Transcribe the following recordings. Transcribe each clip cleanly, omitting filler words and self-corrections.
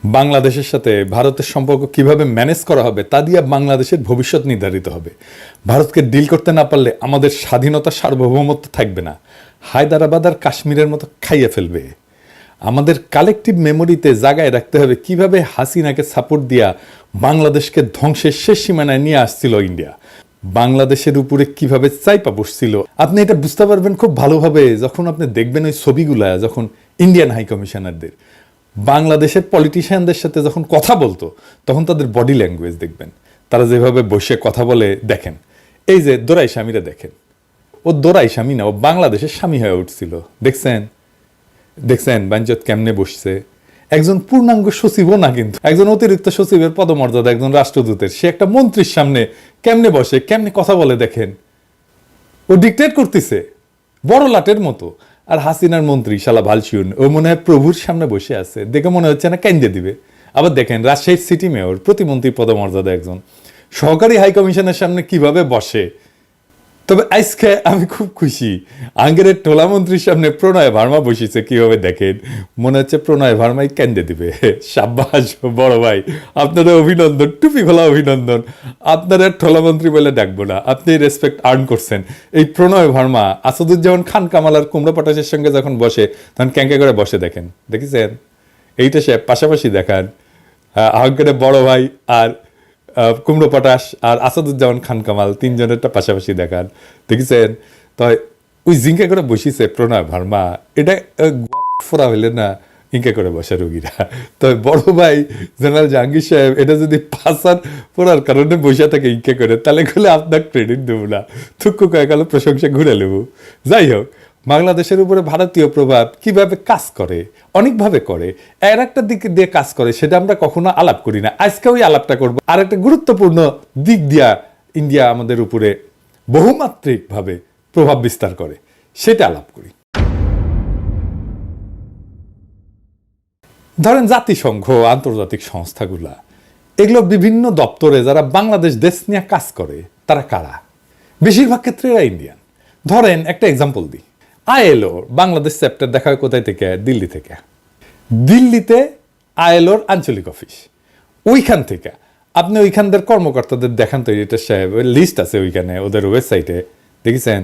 বাংলাদেশের সাথে ভারতের সম্পর্ক কিভাবে ম্যানেজ করা হবে তা দিয়ে বাংলাদেশের ভবিষ্যৎ নির্ধারিত হবে। ভারতকে ডিল করতে না পারলে আমাদের স্বাধীনতা সার্বভৌমত্ব থাকবে না, হায়দ্রাবাদ আর কাশ্মীরের মতো খাইয়ে ফেলবে। আমাদের কালেকটিভ মেমোরিতে জায়গায় রাখতে হবে কিভাবে হাসিনাকে সাপোর্ট দিয়া বাংলাদেশকে ধ্বংসের শেষ সীমানায় নিয়ে আসছিল ইন্ডিয়া, বাংলাদেশের উপরে কিভাবে চাইপা বসছিল। আপনি এটা বুঝতে পারবেন খুব ভালোভাবে যখন আপনি দেখবেন ওই ছবিগুলা, যখন ইন্ডিয়ান হাই কমিশনারদের বাংলাদেশের পলিটিশিয়ানদের সাথে যখন কথা বলতো তখন তাদের বডি ল্যাঙ্গুয়েজ দেখবেন, তারা যেভাবে বসে কথা বলে। দেখেন এই যে দোরাই স্বামীরা, দেখেন ও দোরাই স্বামী না, ও বাংলাদেশের স্বামী হয়ে উঠছিল। দেখছেন বাঞ্চত কেমনে বসছে। একজন পূর্ণাঙ্গ সচিবও না, কিন্তু একজন অতিরিক্ত সচিবের পদমর্যাদা, একজন রাষ্ট্রদূতের, সে একটা মন্ত্রীর সামনে কেমনে বসে, কেমনে কথা বলে। দেখেন ও ডিক্টেট করতেছে বড় লাটের মতো। আর হাসিনার মন্ত্রী শালা ভালসিউন, ও মনে হয় প্রভুর সামনে বসে আছে, দেখে মনে হচ্ছে না কেন্দ্রে দিবে। আবার দেখেন রাজশাহীর সিটি মেয়র, প্রতিমন্ত্রী পদমর্যাদা একজন, সহকারী হাই কমিশনের সামনে কিভাবে বসে। তবে আজকে আমি খুব খুশি, আঙ্গেরের টোলা মন্ত্রীর সামনে প্রণয় ভার্মা বসেছে কিভাবে, দেখেন মনে হচ্ছে প্রণয় ভার্মাই কেন্দ্রে দিবে। সাব্বাস বড় ভাই, আপনাদের অভিনন্দন, টুপি খোলা অভিনন্দন। আপনারা টোলা মন্ত্রী বলে ডাকবো না, আপনি রেসপেক্ট আর্ন করছেন। এই প্রণয় ভার্মা আসাদুজ্জামান খান কামাল আর কুমড়া পটাশের সঙ্গে যখন বসে তখন ক্যাঙ্কা করে বসে, দেখেন দেখেছেন। এইটা সে পাশাপাশি দেখান, আঙ্গেরের বড় ভাই আর কুমড়ো পটাশ আর আসাদুজ্জামান খান কামাল তিনজনেরটা পাশাপাশি দেখান, দেখেছেন। তো ওই জিঙ্কা করে বসিছে প্রণয় ভার্মা, এটা ফোরা হইলে না ইঙ্কা করে বসে রোগীরা। তবে বড় ভাই জেনারেল জাহাঙ্গীর সাহেব এটা যদি পাসার পড়ার কারণে বসে থাকে ইঙ্কা করে, তাহলে গেলে আপনার ক্রেডিট দেবো না, থুক্কু কয়ে গেল প্রশংসা ঘুরে নেব। যাই হোক, বাংলাদেশের উপরে ভারতীয় প্রভাব কিভাবে কাজ করে, অনেকভাবে করে, এর একটা দিক দিয়ে কাজ করে, সেটা আমরা কখনো আলাপ করি না। আজকে ওই আলাপটা করবো। আর একটা গুরুত্বপূর্ণ দিক দিয়া ইন্ডিয়া আমাদের উপরে বহুমাত্রিকভাবে প্রভাব বিস্তার করে, সেটা আলাপ করি। ধরেন জাতিসংঘ, আন্তর্জাতিক সংস্থাগুলা, এগুলো বিভিন্ন দপ্তরে যারা বাংলাদেশ দেশ নিয়ে কাজ করে তারা কারা? বেশিরভাগ ক্ষেত্রে এরা ইন্ডিয়ান। ধরেন একটা এক্সাম্পল দিই, আইএলও বাংলাদেশ চ্যাপ্টার দেখা হয় কোথায় থেকে? দিল্লি থেকে। দিল্লিতে আইএলওর আঞ্চলিক অফিস, ওইখান থেকে আপনি ওইখানদের কর্মকর্তাদের দেখান তো, এটা সাহেব লিস্ট আছে ওইখানে ওদের ওয়েবসাইটে, দেখেছেন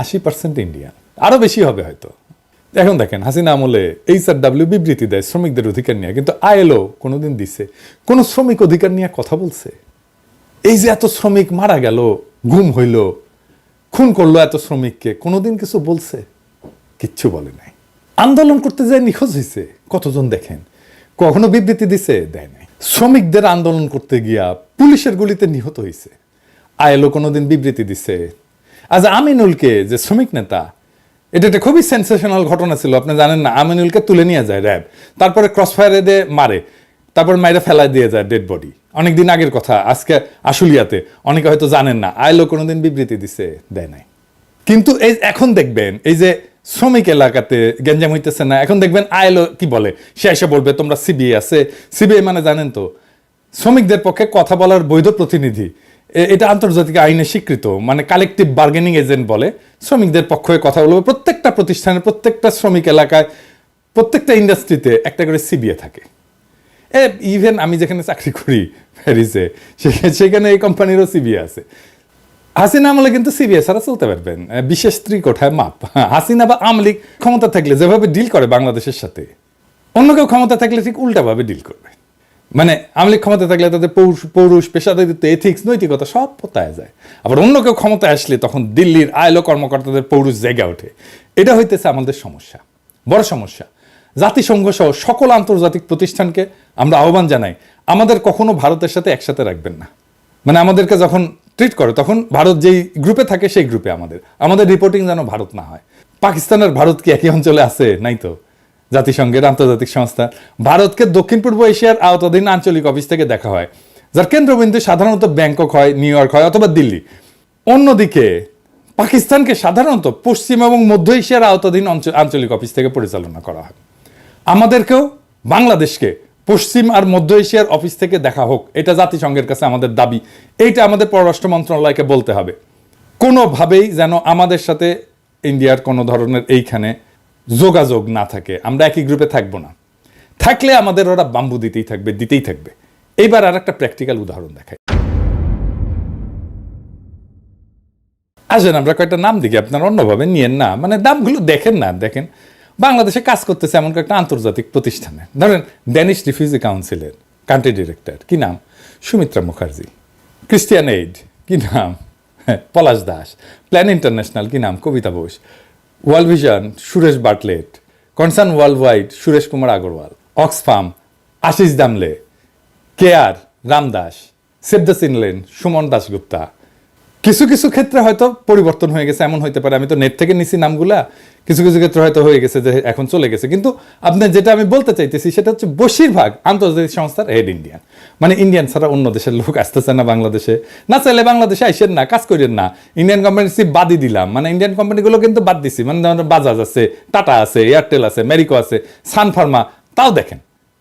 80% ইন্ডিয়ান, আরো বেশি হবে হয়তো। এখন দেখেন হাসিনা আমলে HRW বিবৃতি দেয় শ্রমিকদের অধিকার নিয়ে, কিন্তু আইএলও কোনোদিন দিছে কোন শ্রমিক অধিকার নিয়ে কথা বলছে? এই যে এত শ্রমিক মারা গেল, গুম হইল, খুন করলো এত শ্রমিককে, কোনোদিন কিছু বলছে? কিচ্ছু বলে নাই। আন্দোলন করতে যায় নিখোঁজ হয়েছে কতজন দেখেন, কখনো বিবৃতি দিছে? দেয় নাই। শ্রমিকদের আন্দোলন করতে গিয়া পুলিশের গুলিতে নিহত হয়েছে, আইএলও কোনোদিন বিবৃতি দিছে? আজ আমিনুলকে যে শ্রমিক নেতা, এটা একটা খুবই সেন্সেশনাল ঘটনা ছিল, আপনি জানেন না? আমিনুলকে তুলে নিয়ে যায় র্যাব, তারপরে ক্রস ফায়ারে দিয়ে মারে, তারপর মাইরে ফেলায় দিয়ে যায় ডেড বডি। অনেকদিন আগের কথা, আজকে আশুলিয়াতে, অনেকে হয়তো জানেন না। আইএলও কোনোদিন বিবৃতি দিছে? দেয় নাই। কিন্তু এই এখন দেখবেন এই যে শ্রমিক এলাকাতে গ্যাঞ্জাম হইতেছে না, এখন দেখবেন আইএলও কি বলে, সে এসে বলবে তোমরা সিবিআই আছে। সিবিআই মানে জানেন তো, শ্রমিকদের পক্ষে কথা বলার বৈধ প্রতিনিধি। এটা আন্তর্জাতিক আইনে স্বীকৃত, মানে কালেকটিভ বার্গেনিং এজেন্ট বলে। শ্রমিকদের পক্ষে কথা বলবে। প্রত্যেকটা প্রতিষ্ঠানের, প্রত্যেকটা শ্রমিক এলাকায়, প্রত্যেকটা ইন্ডাস্ট্রিতে একটা করে সিবিআই থাকে। ইভেন আমি যেখানে চাকরি করি প্যারিসে, সেখানে এই কোম্পানিরও সিবিআই আছে। হাসিনা আমলে কিন্তু সিবিআই ছাড়া চলতে পারবেন, বিশেষ ত্রিকোঠায় মাপ। হাসিনা বা আমলিক ক্ষমতা থাকলে যেভাবে ডিল করে বাংলাদেশের সাথে, অন্য কেউ ক্ষমতা থাকলে ঠিক উল্টাভাবে ডিল করবে। মানে আমলিক ক্ষমতা থাকলে তাদের পৌরুষ, পেশাদারিত্ব, এথিক্স, নৈতিকতা সব পোতায় যায়। আবার অন্য কেউ ক্ষমতায় আসলে তখন দিল্লির আইএলও কর্মকর্তাদের পৌরুষ জেগে ওঠে। এটা হইতেছে আমাদের সমস্যা, বড় সমস্যা। জাতিসংঘ সহ সকল আন্তর্জাতিক প্রতিষ্ঠানকে আমরা আহ্বান জানাই, আমাদের কখনো ভারতের সাথে একসাথে রাখবেন না। মানে আমাদেরকে যখন ট্রিট করে তখন ভারত যেই গ্রুপে থাকে সেই গ্রুপে আমাদের রিপোর্টিং যেন ভারত না হয়। পাকিস্তানের ভারত কি একই অঞ্চলে আছে? নাই তো। জাতিসংঘের আন্তর্জাতিক সংস্থা ভারতকে দক্ষিণ পূর্ব এশিয়ার আওতাধীন আঞ্চলিক অফিস থেকে দেখা হয়, যার কেন্দ্রবিন্দু সাধারণত ব্যাংকক হয়, নিউ ইয়র্ক হয় অথবা দিল্লি। অন্যদিকে পাকিস্তানকে সাধারণত পশ্চিম এবং মধ্য এশিয়ার আওতাধীন আঞ্চলিক অফিস থেকে পরিচালনা করা হয়। আমাদেরকেও বাংলাদেশকে পশ্চিম আর মধ্য এশিয়ার অফিস থেকে দেখা হোক, এটা জাতিসংঘের কাছে আমাদের দাবি। এইটা আমাদের পররাষ্ট্র মন্ত্রণালয়কে বলতে হবে। কোনোভাবেই যেন আমাদের সাথে ইন্ডিয়ার কোনো ধরনের এইখানে যোগাযোগ না থাকে, আমরা একই গ্রুপে থাকবো না। থাকলে আমাদের ওরা বাম্বু দিতেই থাকবে। এইবার আর একটা প্র্যাকটিক্যাল উদাহরণ দেখাই। আসেন আমরা কয়েকটা নাম দেখি, আপনারা অন্যভাবে নিয়েন না, মানে দামগুলো দেখেন বাংলাদেশে কাজ করতেছে এমন একটা আন্তর্জাতিক প্রতিষ্ঠানে, ধরেন ড্যানিশ রিফিউজি কাউন্সিলের কান্ট্রি ডিরেক্টর, কি নাম? সুমিত্রা মুখার্জি। ক্রিস্টিয়ান এইড, কি নাম? পলাশ দাস। প্ল্যান ইন্টারন্যাশনাল, কি নাম? Kabita Bose. World Vision, Suresh Bartlett. Concern Worldwide, Suresh Kumar Agarwal. Oxfam, Ashish Damle. CARE, Ramdas. Save the Children, Suman Dasgupta. কিছু কিছু ক্ষেত্রে হয়তো পরিবর্তন হয়ে গেছে, এমন হইতে পারে, আমি তো নেট থেকে নিছি নামগুলা, কিছু কিছু ক্ষেত্রে হয়তো হয়ে গেছে যে এখন চলে গেছে, কিন্তু আপনার যেটা আমি বলতে চাইতেছি সেটা হচ্ছে বেশিরভাগ আন্তর্জাতিক সংস্থার হেড ইন্ডিয়ান, মানে ইন্ডিয়ান ছাড়া অন্য দেশের লোক আসতেছে না বাংলাদেশে, না চাইলে বাংলাদেশে আইসেন না, কাজ করেন না, ইন্ডিয়ান কোম্পানি বাদই দিলাম, মানে ইন্ডিয়ান কোম্পানিগুলো কিন্তু বাদ দিছি, মানে বাজাজ আছে, টাটা আছে, এয়ারটেল আছে, ম্যারিকো আছে, সান ফার্মা, তাও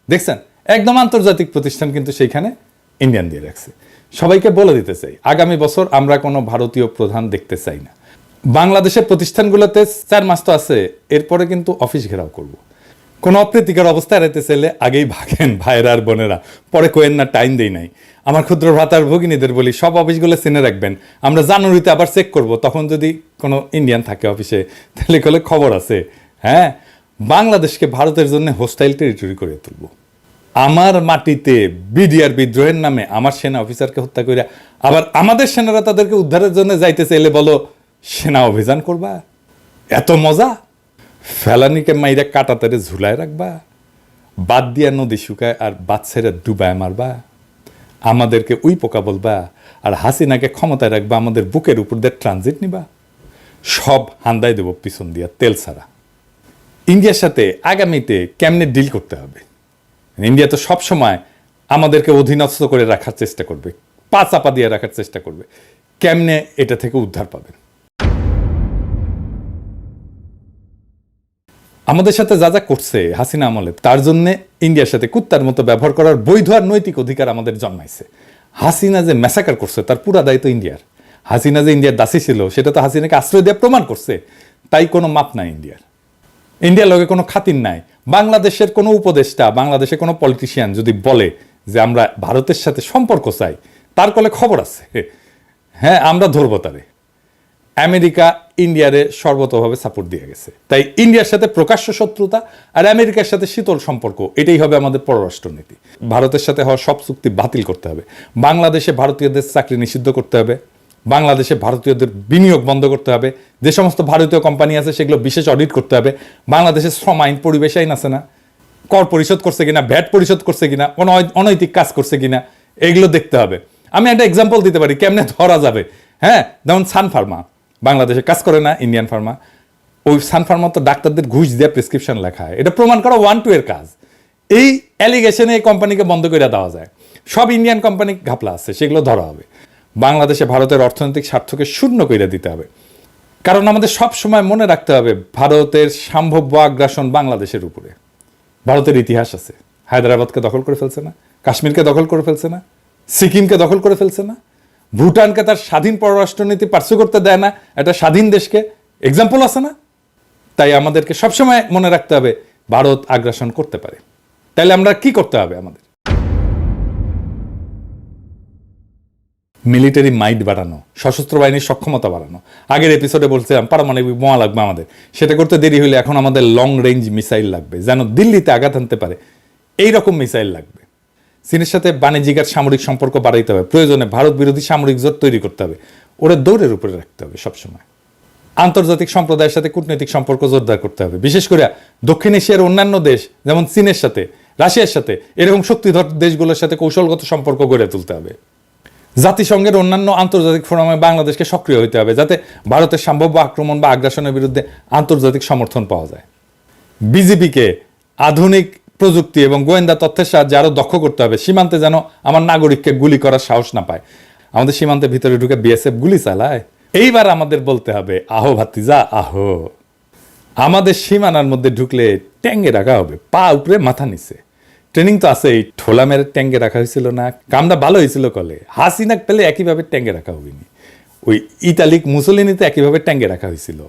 দেখছেন একদম আন্তর্জাতিক প্রতিষ্ঠান কিন্তু সেইখানে ইন্ডিয়ান দিয়ে রাখছে। সবাইকে বলে দিতে চাই, আগামী বছর আমরা কোনো ভারতীয় প্রধান দেখতে চাই না। বাংলাদেশের প্রতিষ্ঠানগুলোতে 4 মাস তো আছে, এরপরে কিন্তু অফিস ঘেরাও করব। কোনো অপ্রীতিকর অবস্থা এড়াইতে চাইলে আগেই ভাগেন ভাইয়েরা আর বোনেরা, পরে কোয়েন না, টাইম দেই নাই। আমার ক্ষুদ্র ভ্রাতার ভগিনীদের বলি, সব অফিসগুলো চিনে রাখবেন, আমরা জানুয়ারিতে আবার চেক করব, তখন যদি কোনো ইন্ডিয়ান থাকে অফিসে তাহলে কলে খবর আছে। হ্যাঁ, বাংলাদেশকে ভারতের জন্য হোস্টাইল টেরিটরি করে তুলব। আমার মাটিতে বিডিআর বিদ্রোহের নামে আমার সেনা অফিসারকে হত্যা করে আবার আমাদের সেনারা তাদেরকে উদ্ধারের জন্য যাইতে চাইলে বলো সেনা অভিযান করবা? এত মজা? ফেলানিকে মাইরা কাটাতারে ঝুলায় রাখবা, বাদ দিয়া নদী শুকায় আর বাদ ছেড়ে ডুবায় মারবা, আমাদেরকে উই পোকা বলবা, আর হাসিনাকে ক্ষমতায় রাখবা, আমাদের বুকের উপর দিয়ে ট্রানজিট নিবা, সব হান্দাই দেব পিছন দিয়া তেল ছাড়া। ইন্ডিয়ার সাথে আগামীতে কেমনে ডিল করতে হবে? ইন্ডিয়া তো সবসময় আমাদেরকে অধীনস্থ করে রাখার চেষ্টা করবে, পা চাপা দিয়ে রাখার চেষ্টা করবে, কেমনে এটা থেকে উদ্ধার পাবেন? আমাদের সাথে যা যা করছে হাসিনা আমলে, তার জন্য ইন্ডিয়ার সাথে কুত্তার মতো ব্যবহার করার বৈধ আর নৈতিক অধিকার আমাদের জন্মাইছে। হাসিনা যে ম্যাসাকার করছে তার পুরা দায়িত্ব ইন্ডিয়ার। হাসিনা যে ইন্ডিয়ার দাসী ছিল সেটা তো হাসিনাকে আশ্রয় দিয়ে প্রমাণ করছে, তাই কোনো মাপ নাই ইন্ডিয়ার। ইন্ডিয়ার লগে কোনো খাতির নাই। বাংলাদেশের কোনো উপদেষ্টা, বাংলাদেশের কোনো পলিটিশিয়ান যদি বলে যে আমরা ভারতের সাথে সম্পর্ক চাই, তার কলে খবর আছে, হ্যাঁ আমরা ধরবো তারে। আমেরিকা ইন্ডিয়ারে সর্বতভাবে সাপোর্ট দিয়ে গেছে, তাই ইন্ডিয়ার সাথে প্রকাশ্য শত্রুতা আর আমেরিকার সাথে শীতল সম্পর্ক, এটাই হবে আমাদের পররাষ্ট্রনীতি। ভারতের সাথে হওয়া সব চুক্তি বাতিল করতে হবে, বাংলাদেশে ভারতীয়দের চাকরি নিষিদ্ধ করতে হবে, বাংলাদেশে ভারতীয়দের বিনিয়োগ বন্ধ করতে হবে, যে সমস্ত ভারতীয় কোম্পানি আছে সেগুলো বিশেষ অডিট করতে হবে, বাংলাদেশের শ্রম আইন, পরিবেশ আইন আছে না, কর পরিশোধ করছে কিনা, ভ্যাট পরিশোধ করছে কিনা, কোনো অনৈতিক কাজ করছে কিনা, এগুলো দেখতে হবে। আমি একটা এক্সাম্পল দিতে পারি কেমনে ধরা যাবে। হ্যাঁ, যেমন সান ফার্মা বাংলাদেশে কাজ করে না, ইন্ডিয়ান ফার্মা, ওই সান ফার্মা তো ডাক্তারদের ঘুষ দিয়ে প্রেসক্রিপশন লেখা হয়, এটা প্রমাণ করা 1-2 এর কাজ। এই অ্যালিগেশনে এই কোম্পানিকে বন্ধ করে দেওয়া যায়। সব ইন্ডিয়ান কোম্পানি ঘাপলা আছে, সেগুলো ধরা হবে। বাংলাদেশে ভারতের অর্থনৈতিক স্বার্থকে শূন্য করে দিতে হবে, কারণ আমাদের সব সময় মনে রাখতে হবে ভারতের সম্ভাব্য আগ্রাসন বাংলাদেশের উপরে। ভারতের ইতিহাস আছে, হায়দ্রাবাদকে দখল করে ফেলছে না, কাশ্মীরকে দখল করে ফেলছে না, সিকিমকে দখল করে ফেলছে না, ভুটানকে তার স্বাধীন পররাষ্ট্রনীতি পার্সু করতে দেয় না, একটা স্বাধীন দেশকে, এক্সাম্পল আছে না? তাই আমাদেরকে সবসময় মনে রাখতে হবে ভারত আগ্রাসন করতে পারে। তাইলে আমরা কি করতে হবে? আমাদের মিলিটারি মাইট বাড়ানো, সশস্ত্র বাহিনীর সক্ষমতা বাড়ানো। আগের এপিসোডে বলছিলাম পারমাণবিক বোমা লাগবে আমাদের, সেটা করতে দেরি হলে এখন আমাদের লং রেঞ্জ মিসাইল লাগবে, যেন দিল্লিতে আঘাত আনতে পারে এইরকম মিসাইল লাগবে। চীনের সাথে বাণিজ্যিক আর সামরিক সম্পর্ক বাড়াইতে হবে, প্রয়োজনে ভারত বিরোধী সামরিক জোট তৈরি করতে হবে, ওরা দৌড়ের উপরে রাখতে হবে সবসময়। আন্তর্জাতিক সম্প্রদায়ের সাথে কূটনৈতিক সম্পর্ক জোরদার করতে হবে, বিশেষ করে দক্ষিণ এশিয়ার অন্যান্য দেশ যেমন চীনের সাথে, রাশিয়ার সাথে, এরকম শক্তিধর দেশগুলোর সাথে কৌশলগত সম্পর্ক গড়ে তুলতে হবে। জাতিসংঘের অন্যান্য আন্তর্জাতিক ফোরামে বাংলাদেশকে সক্রিয় হতে হবে, যাতে ভারতের সম্ভাব্য আক্রমণ বা আগ্রাসনের বিরুদ্ধে আন্তর্জাতিক সমর্থন পাওয়া যায়। বিজেপিকে আধুনিক প্রযুক্তি এবং গোয়েন্দা তথ্যের সাহায্যে আরও দক্ষ করতে হবে, সীমান্তে যেন আমার নাগরিককে গুলি করার সাহস না পায়। আমাদের সীমান্তের ভিতরে ঢুকে বিএসএফ গুলি চালায়। এইবার আমাদের বলতে হবে, আহো ভাতিজা আহো। আমাদের সীমানার মধ্যে ঢুকলে ট্যাঙ্গে রাখা হবে, পা উপরে মাথা নিচে। ট্রেনিং তো আছে, এই ঠোলা মেরে ট্যাঙ্গে রাখা হয়েছিল না, কামটা ভালো হয়েছিল কলে। হাসিনাক পেলে একইভাবে ট্যাঙ্গে রাখা হবেনি, ওই ইতালিক মুসলিনিতে একইভাবে ট্যাঙ্গে রাখা হয়েছিল।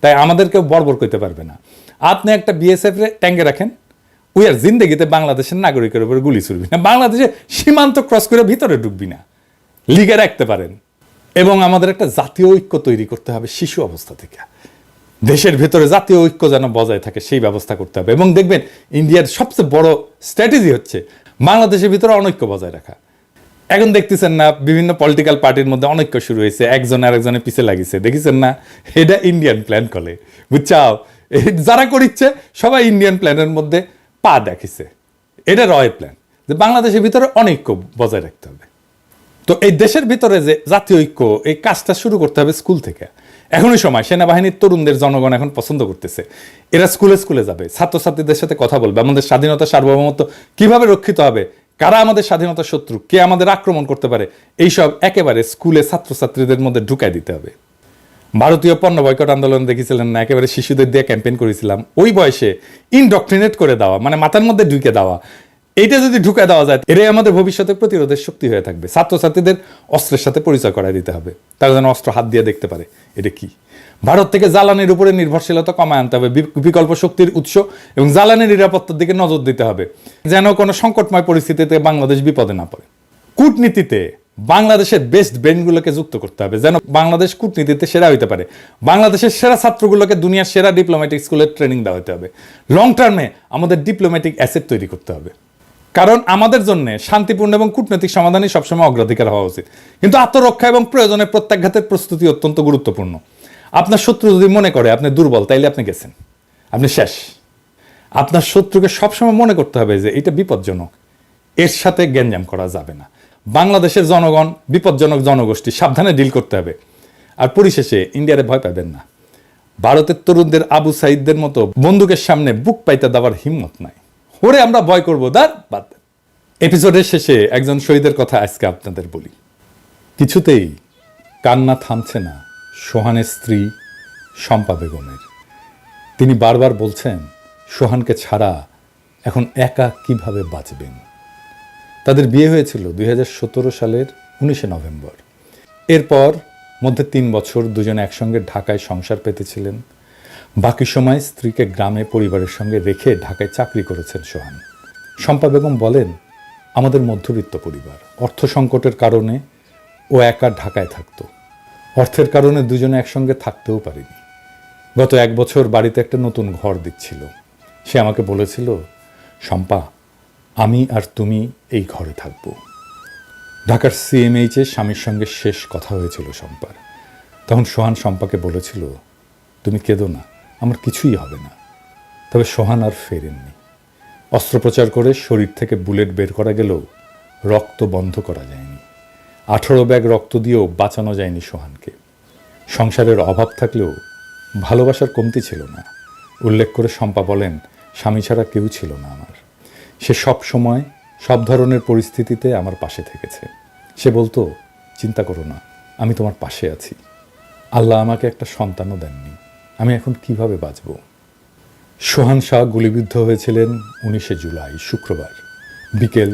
তাই আমাদেরকেও বর্বর করতে পারবে না। আপনি একটা বিএসএফ রে ট্যাঙ্গে রাখেন, উই আর জিন্দেগিতে বাংলাদেশের নাগরিকের উপর গুলি ছুড়বি না, বাংলাদেশে সীমান্ত ক্রস করে ভিতরে ঢুকবি না, লিগে রাখতে পারেন। এবং আমাদের একটা জাতীয় ঐক্য তৈরি করতে হবে শিশু অবস্থা থেকে। দেশের ভেতরে জাতীয় ঐক্য যেন বজায় থাকে সেই ব্যবস্থা করতে হবে। এবং দেখবেন ইন্ডিয়ার সবচেয়ে বড় স্ট্র্যাটেজি হচ্ছে বাংলাদেশের ভিতরে অনৈক্য বজায় রাখা। এখন দেখতেছেন না বিভিন্ন পলিটিক্যাল পার্টির মধ্যে অনৈক্য শুরু হয়েছে, একজন আরেকজনের পিছে লাগিয়েছে, দেখেছেন না? এটা ইন্ডিয়ান প্ল্যান করে, বুঝছাও? যারা করিচ্ছে সবাই ইন্ডিয়ান প্ল্যানের মধ্যে পা দেখিছে। এটা রয় প্ল্যান যে বাংলাদেশের ভিতরে অনৈক্য বজায় রাখতে হবে। তো এই দেশের ভিতরে যে জাতীয় ঐক্য, এই কাজটা শুরু করতে হবে স্কুল থেকে। এখনই সময়, সেনাবাহিনীর তরুণদের জনগণ এখন পছন্দ করতেছে। এরা স্কুলে স্কুলে যাবে, ছাত্রছাত্রীদের সাথে কথা বলবে, আমাদের স্বাধীনতা সার্বভৌমত্ব কিভাবে রক্ষিত হবে, কারা আমাদের স্বাধীনতার শত্রু, কে আমাদের আক্রমণ করতে পারে, এইসব একেবারে স্কুলে ছাত্রছাত্রীদের মধ্যে ঢুকাই দিতে হবে। ভারতীয় পণ্য বয়কট আন্দোলন দেখেছিলেন না? একেবারে শিশুদের দিয়ে ক্যাম্পেইন করেছিলাম। ওই বয়সে ইনডক্ট্রিনেট করে দেওয়া, মানে মাথার মধ্যে ঢুকে দেওয়া, এইটা যদি ঢুকে দেওয়া যায়, এটাই আমাদের ভবিষ্যতে প্রতিরোধের শক্তি হয়ে থাকবে। ছাত্রছাত্রীদের অস্ত্রের সাথে পরিচয় করায় দিতে হবে, তারা যেন অস্ত্র হাত দিয়ে দেখতে পারে এটা কি। ভারত থেকে জ্বালানির উপরে নির্ভরশীলতা কমায় আনতে হবে, বিকল্প শক্তির উৎস এবং জ্বালানি নিরাপত্তার দিকে নজর দিতে হবে, যেন কোনো সংকটময় পরিস্থিতিতে বাংলাদেশ বিপদে না পড়ে। কূটনীতিতে বাংলাদেশের বেস্ট ব্রেনগুলোকে যুক্ত করতে হবে, যেন বাংলাদেশ কূটনীতিতে সেরা হইতে পারে। বাংলাদেশের সেরা ছাত্রগুলোকে দুনিয়ার সেরা ডিপ্লোম্যাটিক স্কুলের ট্রেনিং দেওয়া হতে হবে। লং টার্মে আমাদের ডিপ্লোম্যাটিক অ্যাসেট তৈরি করতে হবে, কারণ আমাদের জন্য শান্তিপূর্ণ এবং কূটনৈতিক সমাধানই সবসময় অগ্রাধিকার হওয়া উচিত। কিন্তু আত্মরক্ষা এবং প্রয়োজনে প্রত্যাঘাতের প্রস্তুতি অত্যন্ত গুরুত্বপূর্ণ। আপনার শত্রু যদি মনে করে আপনি দুর্বল, তাইলে আপনি গেছেন, আপনি শেষ। আপনার শত্রুকে সবসময় মনে করতে হবে যে এটা বিপজ্জনক, এর সাথে গ্যাঞ্জাম করা যাবে না। বাংলাদেশের জনগণ বিপজ্জনক জনগোষ্ঠী, সাবধানে ডিল করতে হবে। আর পরিশেষে ইন্ডিয়ারে ভয় পাবেন না। ভারতের তরুণদের আবু সাইদদের মতো বন্দুকের সামনে বুক পাইতে দেওয়ার হিম্মত নাই। ওরে আমরা ভয় করবো, দাঁড় বাদ। এপিসোডের শেষে একজন শহীদের কথা আজকে আপনাদের বলি। কিছুতেই কান্না থামছে না সোহানের স্ত্রী শম্পা বেগমের। তিনি বারবার বলছেন সোহানকে ছাড়া এখন একা কিভাবে বাঁচবেন। তাদের বিয়ে হয়েছিল 2017 সালের 19 নভেম্বর। এরপর মধ্যে 3 বছর দুজনে একসঙ্গে ঢাকায় সংসার পেতেছিলেন। বাকি সময় স্ত্রীকে গ্রামে পরিবারের সঙ্গে রেখে ঢাকায় চাকরি করেছেন সোহান। শম্পা বেগম বলেন, আমাদের মধ্যবিত্ত পরিবার, অর্থ সংকটের কারণে ও একা ঢাকায় থাকত। অর্থের কারণে দুজনে একসঙ্গে থাকতেও পারিনি। গত 1 বছর বাড়িতে একটা নতুন ঘর দিচ্ছিল। সে আমাকে বলেছিল, শম্পা, আমি আর তুমি এই ঘরে থাকব। ঢাকার CMH-এ স্বামীর সঙ্গে শেষ কথা হয়েছিল শম্পার। তখন সোহান শম্পাকে বলেছিল, তুমি কেঁদো না, আমার কিছুই হবে না। তবে সোহান আর ফেরেননি। অস্ত্রোপচার করে শরীর থেকে বুলেট বের করা গেলেও রক্ত বন্ধ করা যায়নি। 18 ব্যাগ রক্ত দিয়েও বাঁচানো যায়নি সোহানকে। সংসারের অভাব থাকলেও ভালোবাসার কমতি ছিল না। উল্লেখ করে শম্পা বলেন, স্বামী ছাড়া কেউ ছিল না আমার। সে সব সময় সব ধরনের পরিস্থিতিতে আমার পাশে থেকেছে। সে বলতো, চিন্তা করো না, আমি তোমার পাশে আছি। আল্লাহ আমাকে একটা সন্তানও দেননি, আমি এখন কিভাবে বাঁচব। সোহান শাহ গুলিবিদ্ধ হয়েছিলেন 19 জুলাই শুক্রবার বিকেল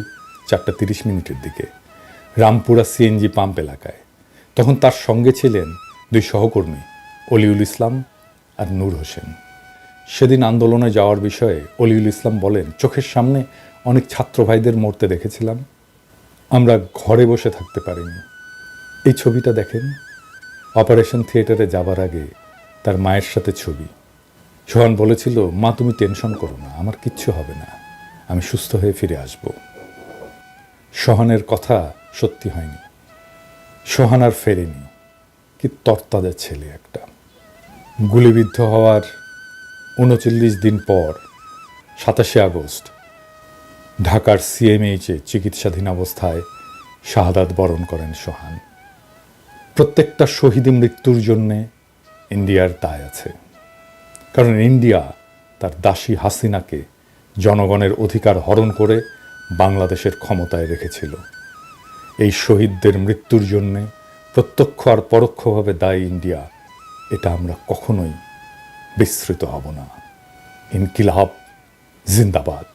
4:30 দিকে রামপুরা CNG পাম্প এলাকায়। তখন তার সঙ্গে ছিলেন 2 সহকর্মী, অলিউল ইসলাম আর নূর হোসেন। সেদিন আন্দোলনে যাওয়ার বিষয়ে অলিউল ইসলাম বলেন, চোখের সামনে অনেক ছাত্র ভাইদের মরতে দেখেছিলাম, আমরা ঘরে বসে থাকতে পারিনি। এই ছবিটা দেখেন, অপারেশন থিয়েটারে যাবার আগে তার মায়ের সাথে ছবি। সোহান বলেছিল, মা তুমি টেনশন করো না, আমার কিচ্ছু হবে না, আমি সুস্থ হয়ে ফিরে আসব। সোহানের কথা সত্যি হয়নি। সোহান আর ফেরেনি। কি তরতাজা ছেলে একটা। গুলিবিদ্ধ হওয়ার 39 দিন পর 27 আগস্ট ঢাকার CMH-এ চিকিৎসাধীন অবস্থায় শাহাদাত বরণ করেন সোহান। প্রত্যেকটা শহীদ মৃত্যুর জন্যে ইন্ডিয়ার দায় আছে, কারণ ইন্ডিয়া তার দাসী হাসিনাকে জনগণের অধিকার হরণ করে বাংলাদেশের ক্ষমতায় রেখেছিল। এই শহীদদের মৃত্যুর জন্যে প্রত্যক্ষ আর পরোক্ষভাবে দায়ী ইন্ডিয়া। এটা আমরা কখনোই বিস্মৃত হব না। ইনকিলাব জিন্দাবাদ।